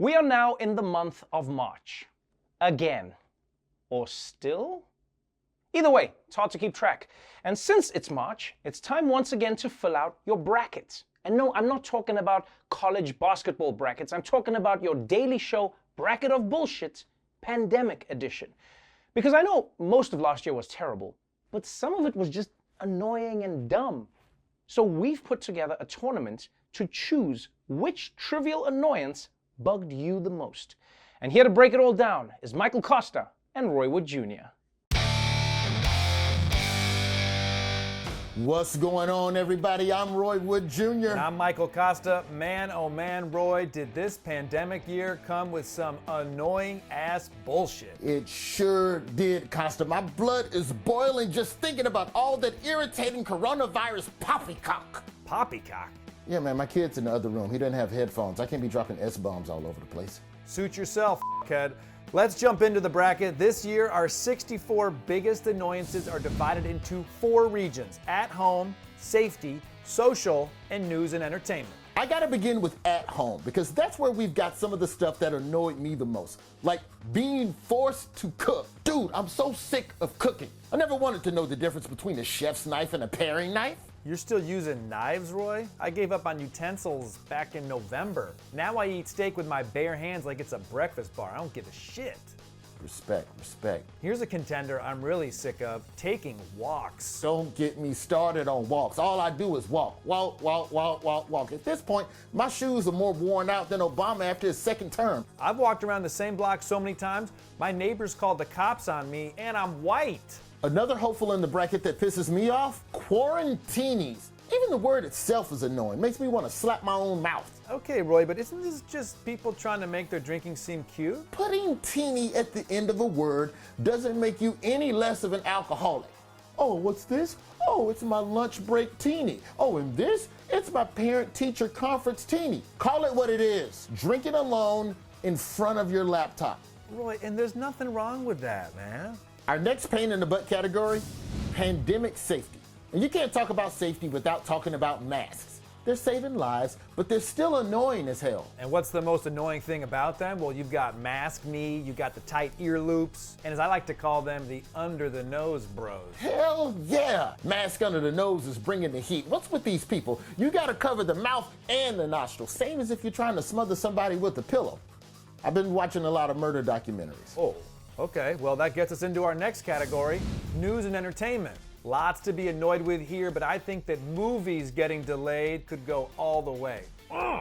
We are now in the month of March. Again. Or still? Either way, it's hard to keep track. And since it's March, it's time once again to fill out your brackets. And no, I'm not talking about college basketball brackets. I'm talking about your Daily Show Bracket of Bullshit, Pandemic Edition. Because I know most of last year was terrible, but some of it was just annoying and dumb. So we've put together a tournament to choose which trivial annoyance bugged you the most. And here to break it all down is Michael Costa and Roy Wood Jr. What's going on, everybody? I'm Roy Wood Jr. And I'm Michael Costa. Man, oh man, Roy, did this pandemic year come with some annoying ass bullshit. It sure did, Costa. My blood is boiling just thinking about all that irritating coronavirus poppycock. Poppycock? Yeah, man, my kid's in the other room. He doesn't have headphones. I can't be dropping S-bombs all over the place. Suit yourself, f***head. Let's jump into the bracket. This year, our 64 biggest annoyances are divided into 4 regions: at home, safety, social, and news and entertainment. I gotta begin with at home because that's where we've got some of the stuff that annoyed me the most. Like being forced to cook. Dude, I'm so sick of cooking. I never wanted to know the difference between a chef's knife and a paring knife. You're still using knives, Roy? I gave up on utensils back in November. Now I eat steak with my bare hands like it's a breakfast bar. I don't give a shit. Respect. Here's a contender I'm really sick of: taking walks. Don't get me started on walks. All I do is walk. At this point, my shoes are more worn out than Obama after his second term. I've walked around the same block so many times, my neighbors called the cops on me, and I'm white. Another hopeful in the bracket that pisses me off: quarantinis. Even the word itself is annoying. Makes me want to slap my own mouth. Okay, Roy, but isn't this just people trying to make their drinking seem cute? Putting teeny at the end of a word doesn't make you any less of an alcoholic. Oh, what's this? Oh, it's my lunch break teeny. Oh, and this? It's my parent-teacher conference teeny. Call it what it is. Drink it alone in front of your laptop. Roy, and there's nothing wrong with that, man. Our next pain in the butt category: pandemic safety. And you can't talk about safety without talking about masks. They're saving lives, but they're still annoying as hell. And what's the most annoying thing about them? Well, you've got mask knee, you've got the tight ear loops, and as I like to call them, the under the nose bros. Hell yeah! Mask under the nose is bringing the heat. What's with these people? You gotta cover the mouth and the nostrils, same as if you're trying to smother somebody with a pillow. I've been watching a lot of murder documentaries. Oh, okay. Well, that gets us into our next category: news and entertainment. Lots to be annoyed with here, but I think that movies getting delayed could go all the way.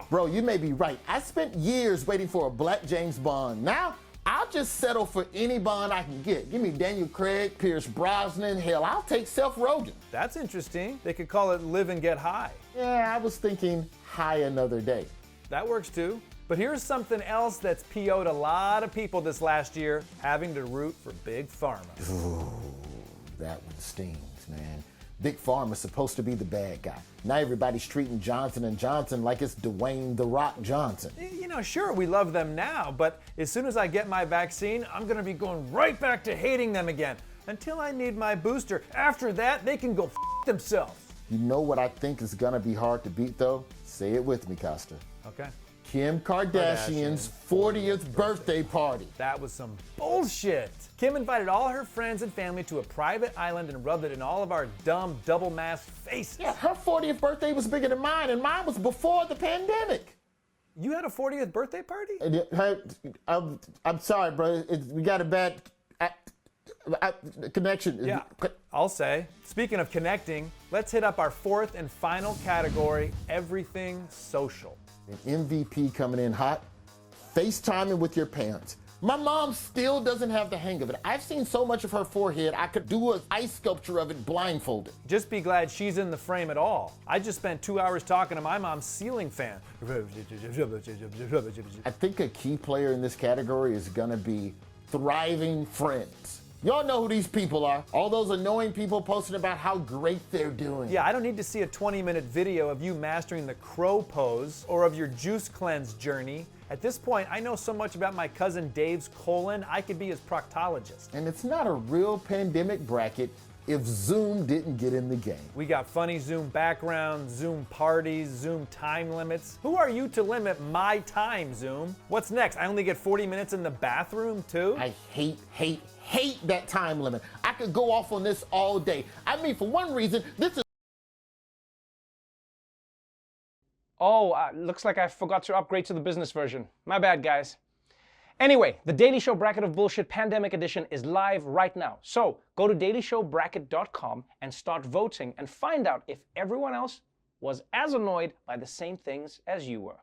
Bro, you may be right. I spent years waiting for a black James Bond. Now, I'll just settle for any Bond I can get. Give me Daniel Craig, Pierce Brosnan, hell, I'll take Seth Rogen. That's interesting. They could call it Live and Get High. Yeah, I was thinking High Another Day. That works too. But here's something else that's PO'd a lot of people this last year: having to root for Big Pharma. Ooh, that one stings, man. Big Pharma's supposed to be the bad guy. Now everybody's treating Johnson & Johnson like it's Dwayne "The Rock" Johnson. You know, sure, we love them now, but as soon as I get my vaccine, I'm gonna be going right back to hating them again until I need my booster. After that, they can go f themselves. You know what I think is gonna be hard to beat though? Say it with me, Costa. Okay. Kim Kardashian's 40th birthday party. That was some bullshit. Kim invited all her friends and family to a private island and rubbed it in all of our dumb double-masked faces. Yeah, her 40th birthday was bigger than mine, and mine was before the pandemic. You had a 40th birthday party? I'm sorry, bro. We got a bad connection. Yeah, I'll say. Speaking of connecting, let's hit up our 4th and final category: everything social. An MVP coming in hot: FaceTiming with your parents. My mom still doesn't have the hang of it. I've seen so much of her forehead, I could do an ice sculpture of it blindfolded. Just be glad she's in the frame at all. I just spent 2 hours talking to my mom's ceiling fan. I think a key player in this category is gonna be thriving friends. Y'all know who these people are. All those annoying people posting about how great they're doing. Yeah, I don't need to see a 20-minute video of you mastering the crow pose or of your juice cleanse journey. At this point, I know so much about my cousin Dave's colon, I could be his proctologist. And it's not a real pandemic bracket if Zoom didn't get in the game. We got funny Zoom backgrounds, Zoom parties, Zoom time limits. Who are you to limit my time, Zoom? What's next? I only get 40 minutes in the bathroom, too? I hate that time limit. I could go off on this all day. I mean, for one reason, this is Oh, looks like I forgot to upgrade to the business version. My bad, guys. Anyway, the Daily Show Bracket of Bullshit Pandemic Edition is live right now. So go to dailyshowbracket.com and start voting and find out if everyone else was as annoyed by the same things as you were.